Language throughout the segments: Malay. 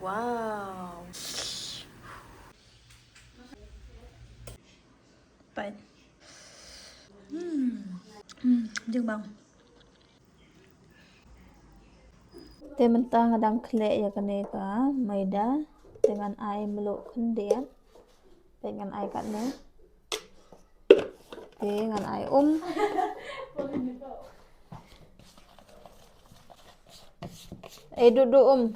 Wow. Baik. Dừng bang. Teh mentah kadang kelek ya kaneka maida dengan air meluk kendiat dengan air katne dengan air duduk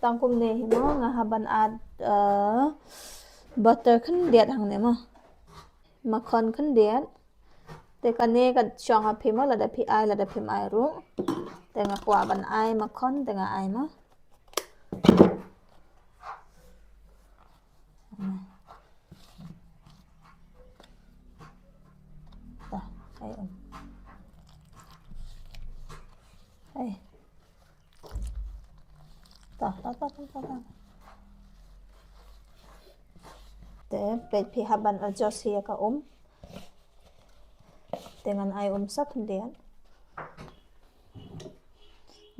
tangkum ne mo ngahaban ad butter kendiat hang ne mo makon kendiat te kane kat chong api mo lada pi ai ru te ngakwa ban ai makon te nga ai mo ta ai ai ta te pet pi haban adjust hier ka dengan ai sak kendiat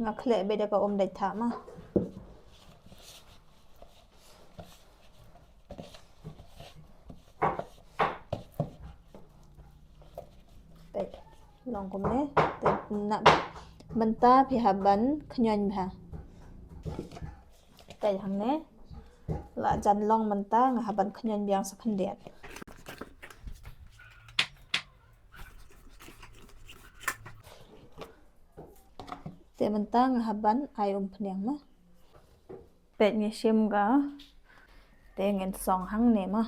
ngakle beda ka dai tha ma pet long kum ne te nak benta pi haban khnyon bha te hang ne la jan long benta ngahaban khnyon biang sak kendiat te benta ngahaban ai phnyang ma pet nge sim ga te ngen song hang ne ma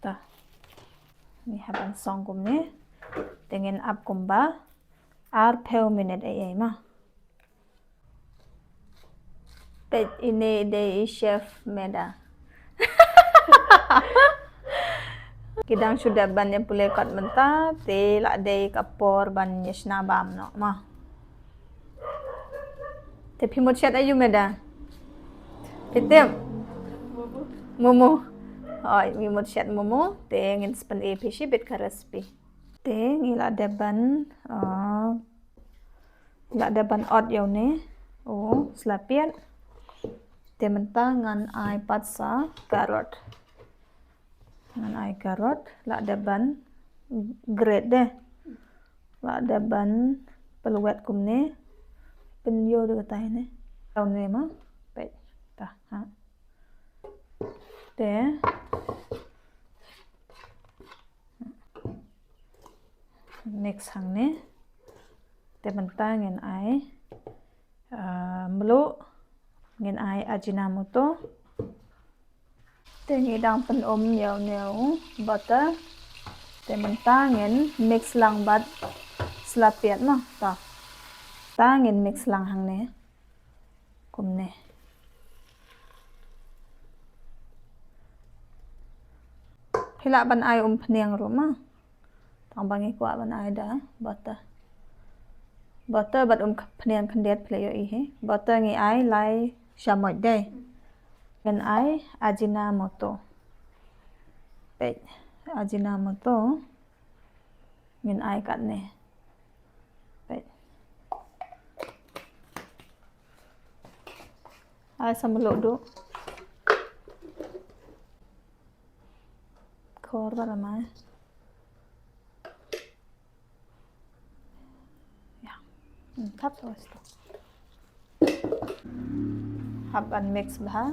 ta ni haban song kum ne tengen ap kum ba ar pel minute ai ma pet ini de chef meda kidang sudah ban yang pule kat menta te la de kapor ban yesna bam no ma te pimot chat ayu meda pitem momo oi mimot chat momo te ngin span e pishi bit ka recipe te ngila de ban la de ban ot yo ne slapiat te menta ngan ai patsa carrot ngan ai carrot la de ban grade de la de ban peluet kum ne penyo de tai ne tau ne ma pet ta ha te mix hang ne te menta ngen ai melu ngen ai ajinomoto te ngidang pen neu butter te menta ngen mix lang bat slapiat ma ta ngen mix lang hang ne kum ne hila ban ai phnyang ro ma tang bangi kwa ban ai da butter bat phnyang khandet phle yo i he butter ngi ai lai shamot de ngen ai ajinomoto pet ajinomoto ngen ai kat ne pet ai samlo do khor ba ma ya thap to haban mix bha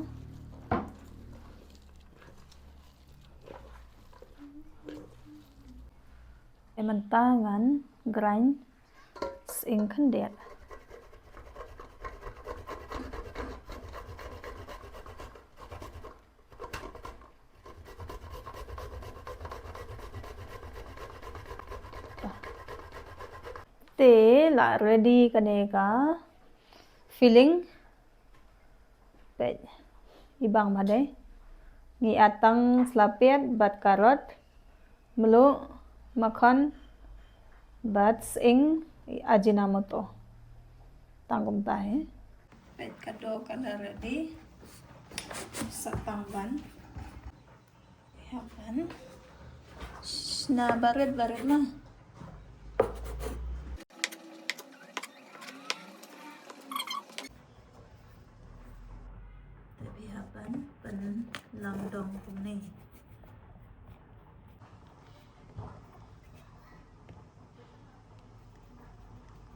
menta ngan grind sing khandet te la ready kaneka filling pet ibang bade ngi atang slapiat bat carrot melu makon bat sing ajinomoto tangkum tahe pet kado kada ready satang ban haban na baret ma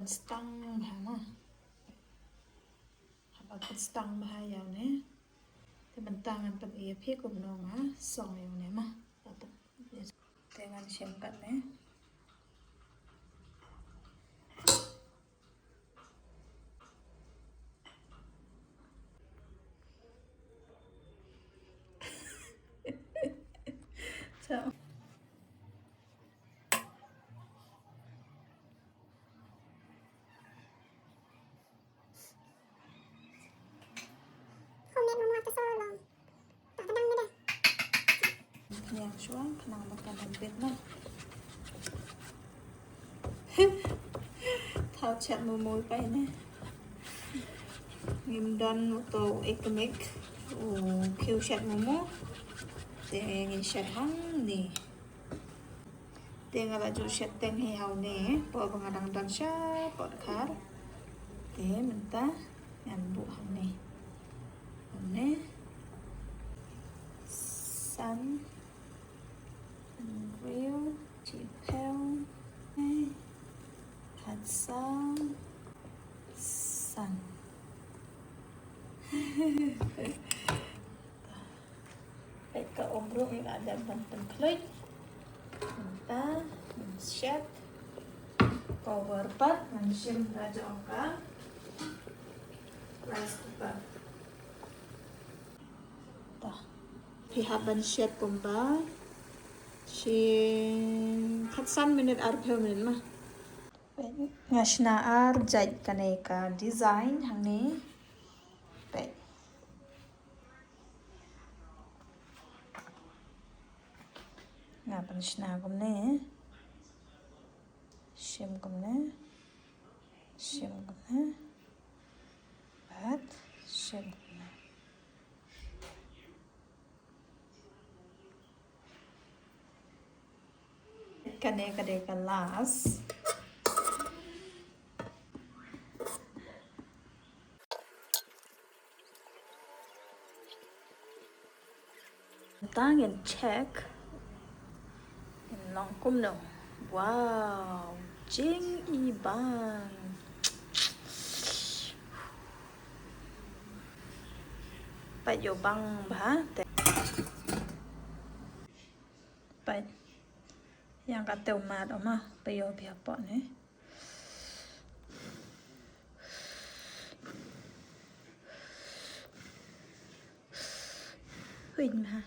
stang bahama habat stang bahaya ne te bentangan pet ia phi kum no nga song yo ne ma dengan siamkan ne so yang suang kenang makan hampir lah thao chat mùi bay nè nghiêm đan tô economic kêu chat mùi để nghe chat hăng nè để ngala ju chat teng heo nè bỏ bằng đằng đằng sa bỏ khá để mình ta ngàn bộ hăng nè sun real chỉ theo hạt sun sun baik ke obrol yang ada button klik minta set power part mention raja angka rice cooker dah pihak set pomba Shin katsan minute arpel minute mah ngasna ar jaj kaneka design hangni pe ngapan shna gumne shim gumne bat shim gumne kaneka las tangan check long kum no wow jing ibang Pak yo bang ba Pak yang kata umat oma payo pihak pot ne huỳnh mà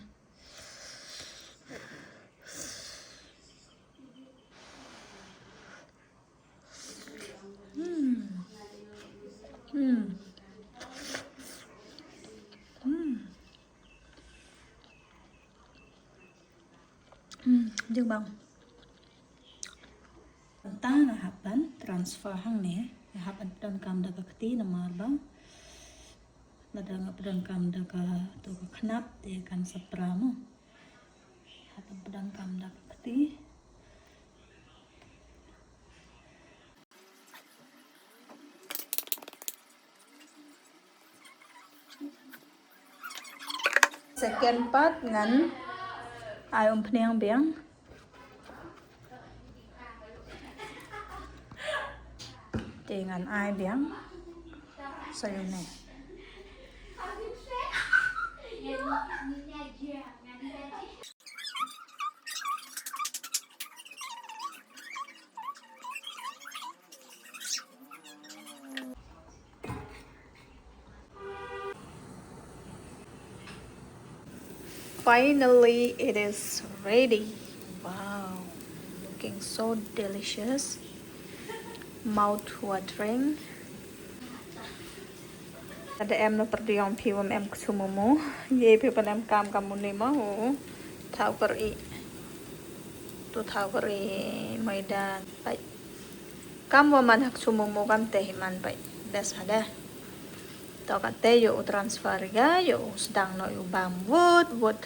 dương bông ta là hấp bánh transfer hang nè hấp bánh dan kam da kakti nama bang ladang pedang kam da ka tu knap de kan sapramo hấp pedang kam da kakti second part ngan ai phneng beng dengan ai beng sayo ne finally it is ready. Wow, looking so delicious, mouth watering. Ada em nó bật điện phi em sum mo ye phi bên em cam cam mun ma ho thao kari tu thao kari maida pai cam wa man hak sum mo cam te man pai das ada to ka te yo transfer ga yo sedang no yo bam wood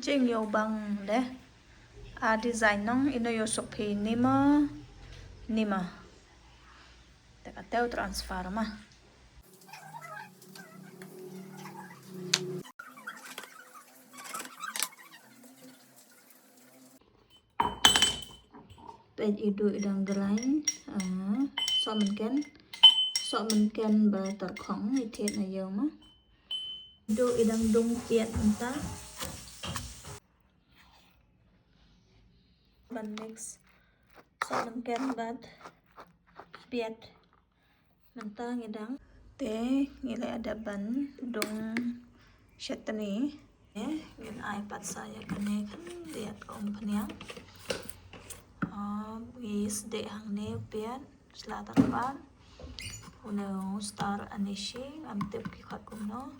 jing yo bang de a design nong ino yo sok phi nima te ka te transfer ma pen idu idang delain so mungkin berterkong itu na yo mah do idang dung piat entah ban mix so mungkin bat piat mentang idang te ngile ada ban dung chutney ngin ai pat saya kane kan lihat kompanyang is de hang ne piat selatan ban Uneo star anishi am tip ki khat kumno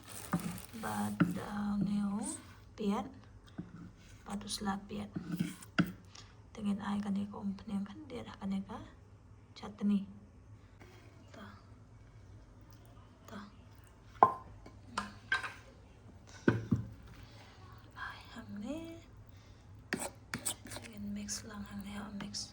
but neo piat patus la piat dengan ai kan ko umpne kan dia kan ka chutney ta ta ai hang ne dengan mix lang hang ne mix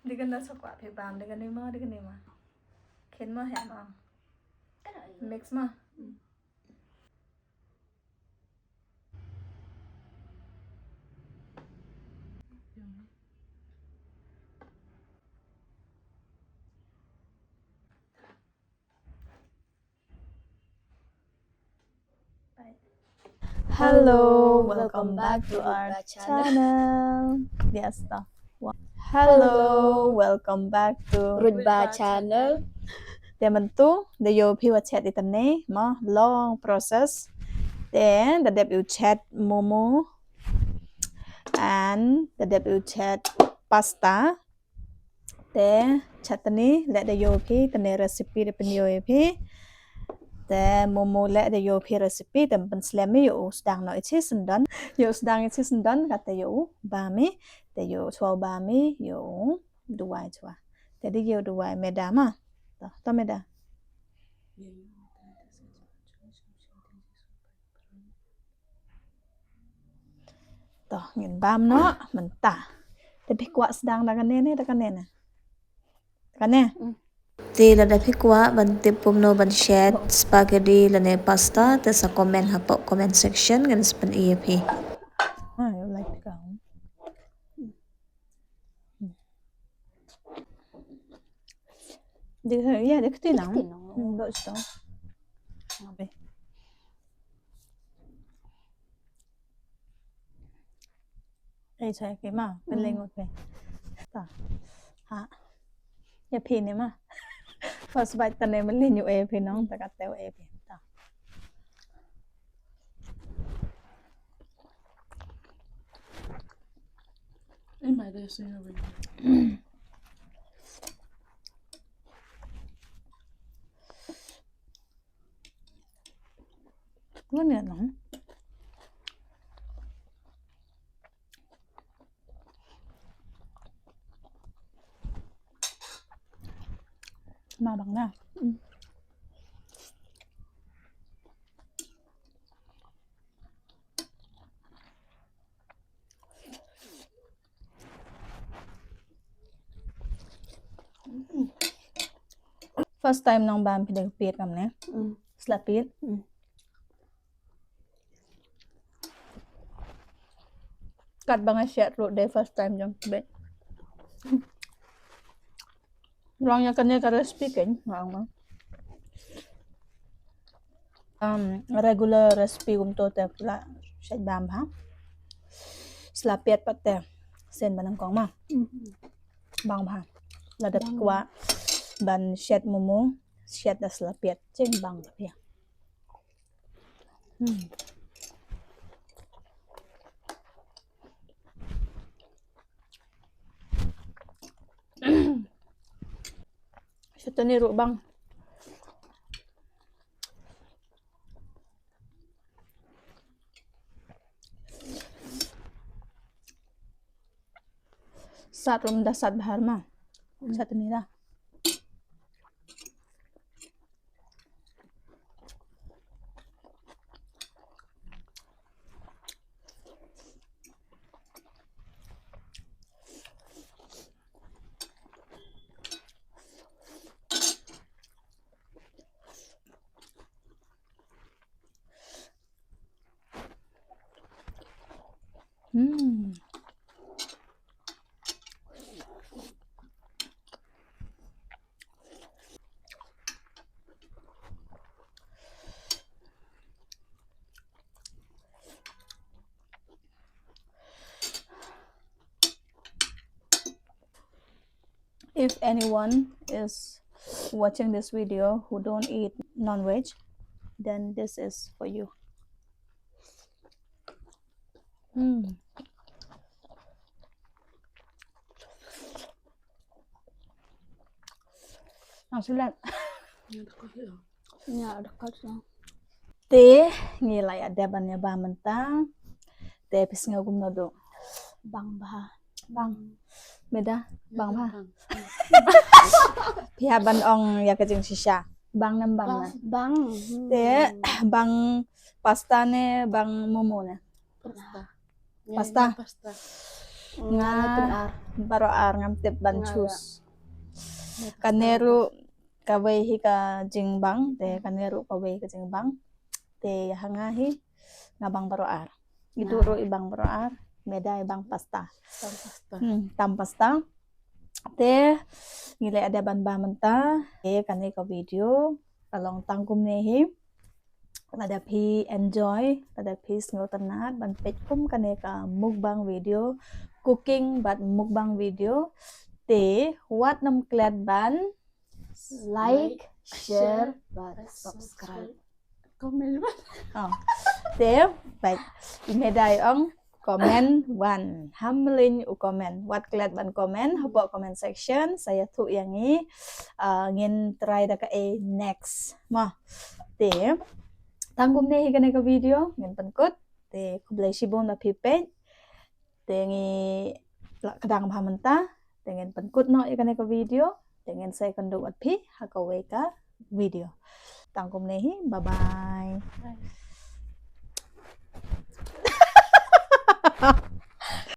Dengan nasi kuah pebam dengan ni mah ken mah ya mah mix mah Hello, welcome back to our channel. Yes, toh. Hello, welcome back to Rudba channel. Tementu, the yo piwa chat itane, ma long process. Then the debut chat momo and the debut chat pasta. Then chutney let the yo pi tane recipe the pen yo pi. Then momo let the yo pi recipe the pen slemi yo sedang no itu sendan. Yo sedang itu sendan kata yo bami. The yo 12 bami yo dua chua. Jadi yo dua medama. Toh meda. Toh ngin bam no mentah. Tapi kuat sedang dengan nene nè. Ti la dapi kuat banti pumno ban shed spaghetti lane pasta te sa comment hapo comment section ngan spen EP. You like to go. Det är nào. Đợi sao. Ngabe. Saya cái mà bên lên một về. Tah. Ha. Ya pin ni mah. First bite tane man lin yu e pin nong ta kat teo e pin ta. Em mày đây xin rồi. Ngon nè nóng. Mà bằng nào. First time nong bam pide piet kam ne. Slap piet. Kat banget share road day first time jong be. Rongnya kene ka recipe ken ngang. Regular recipe to te la shay bam ha. Slap piet pat te sen banang kong ma. Bang ha. La dat kwa ban shed momo shed da slap piet cheng bang ya. Ito ni bang. Sat rum da sat bahar ma. Sat ni dah. If anyone is watching this video who don't eat non-veg, then this is for you. Sulat. Ya, dekat lah. Te ngilay adaban niya ba mentang. Te pis ngagum na do. Bang bah. Bang. Beda. Bang bah. Pihaban ong ya kajing sisya. Bang nam bang na. Bang. Te bang pasta ne bang momo ne. Pasta. Pasta. Nga baro ar ngam tip ban chus. Kaneru kawai hi ka jingbang te kaneru kawai ka jingbang te hangahi ngabang baro ar. Iduro ibang baro ar, beda ibang pasta. Tam pasta. Te ngilay ada ban ba menta te kanai ka video kalong tangkum nehi tada phi enjoy tada phi sngo tanat ban page kum kanai ka mukbang video cooking but mukbang video te wat nam klet ban like share but subscribe. Komen ba? Te baik imedai ong comment one hamlin u comment wat klet ban comment habo comment section saya thu yang ni ngin try da ka next ma te tangkum ne hi ka video ngin pankut te kublai sibon da pipe te ngi kadang phamanta te ngin pankut no i ka video te ngin sai kan do at phi ha ka we ka video tangkum ne hi bye bye.